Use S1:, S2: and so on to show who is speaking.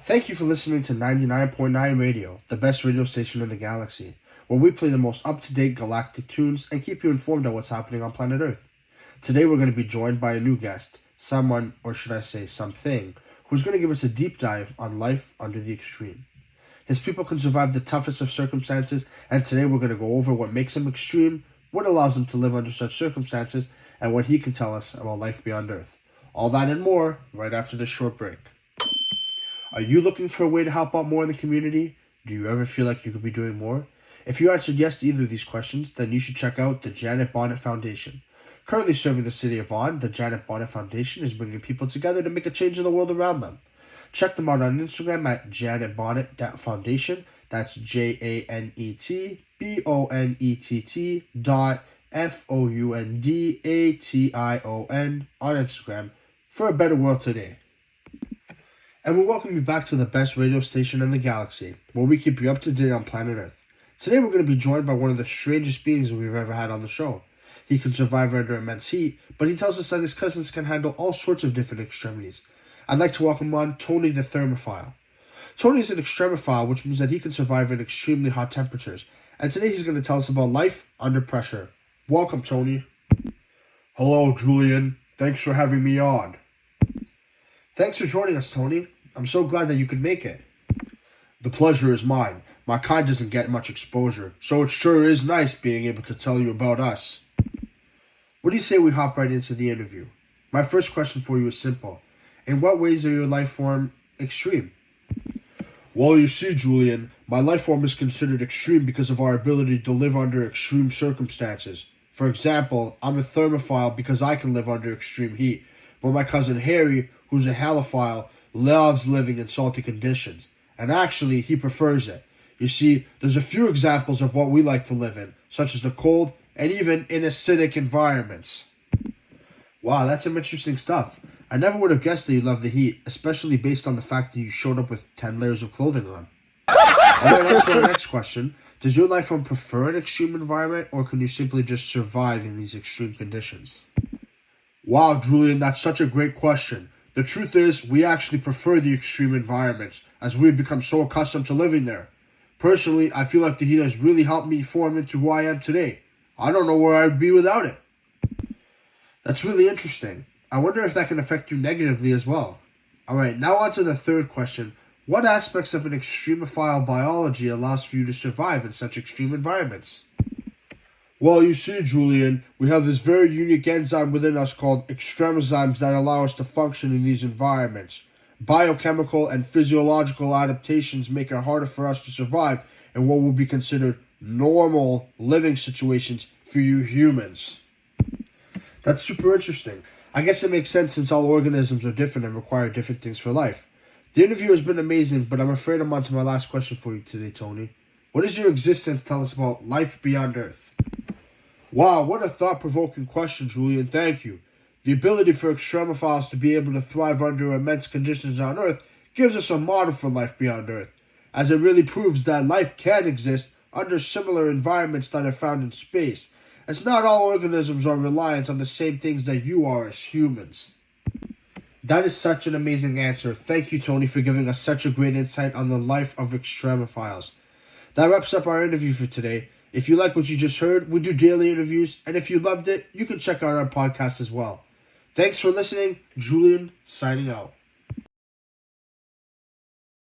S1: Thank you for listening to 99.9 Radio, the best radio station in the galaxy, where we play the most up-to-date galactic tunes and keep you informed on what's happening on planet Earth. Today we're going to be joined by a new guest, someone, or should I say something, who's going to give us a deep dive on life under the extreme. His people can survive the toughest of circumstances, and today we're going to go over what makes them extreme, what allows them to live under such circumstances, and what he can tell us about life beyond Earth. All that and more right after this short break. Are you looking for a way to help out more in the community? Do you ever feel like you could be doing more? If you answered yes to either of these questions, then you should check out the Janet Bonnet Foundation. Currently serving the city of Vaughan, the Janet Bonnet Foundation is bringing people together to make a change in the world around them. Check them out on Instagram at Janet Bonnet Foundation. That's JANETBONETT.FOUNDATION on Instagram for a better world today. And we welcome you back to the best radio station in the galaxy, where we keep you up to date on planet Earth. Today we're going to be joined by one of the strangest beings we've ever had on the show. He can survive under immense heat, but he tells us that his cousins can handle all sorts of different extremities. I'd like to welcome on Tony the Thermophile. Tony is an extremophile, which means that he can survive in extremely hot temperatures. And today he's going to tell us about life under pressure. Welcome, Tony.
S2: Hello, Julian. Thanks for having me on.
S1: Thanks for joining us, Tony. I'm so glad that you could make it.
S2: The pleasure is mine. My kind doesn't get much exposure, so it sure is nice being able to tell you about us.
S1: What do you say we hop right into the interview? My first question for you is simple. In what ways are your life form extreme?
S2: Well, you see, Julian, my life form is considered extreme because of our ability to live under extreme circumstances. For example, I'm a thermophile because I can live under extreme heat, but my cousin Harry, who's a halophile, loves living in salty conditions, and actually, he prefers it. You see, there's a few examples of what we like to live in, such as the cold and even in acidic environments.
S1: Wow, that's some interesting stuff. I never would have guessed that you love the heat, especially based on the fact that you showed up with 10 layers of clothing on. Alright, on to our next question. Does your life form prefer an extreme environment, or can you simply just survive in these extreme conditions?
S2: Wow, Julian, that's such a great question. The truth is, we actually prefer the extreme environments, as we've become so accustomed to living there. Personally, I feel like the heat has really helped me form into who I am today. I don't know where I'd be without it.
S1: That's really interesting. I wonder if that can affect you negatively as well. Alright, now on to the third question. What aspects of an extremophile biology allows for you to survive in such extreme environments?
S2: Well, you see, Julian, we have this very unique enzyme within us called extremozymes that allow us to function in these environments. Biochemical and physiological adaptations make it harder for us to survive in what would be considered normal living situations for you humans.
S1: That's super interesting. I guess it makes sense since all organisms are different and require different things for life. The interview has been amazing, but I'm afraid I'm on to my last question for you today, Tony. What does your existence tell us about life beyond Earth?
S2: Wow, what a thought-provoking question, Julian. Thank you. The ability for extremophiles to be able to thrive under immense conditions on Earth gives us a model for life beyond Earth, as it really proves that life can exist under similar environments that are found in space, as not all organisms are reliant on the same things that you are as humans.
S1: That is such an amazing answer. Thank you, Tony, for giving us such a great insight on the life of extremophiles. That wraps up our interview for today. If you like what you just heard, we do daily interviews, and if you loved it, you can check out our podcast as well. Thanks for listening. Julian, signing out.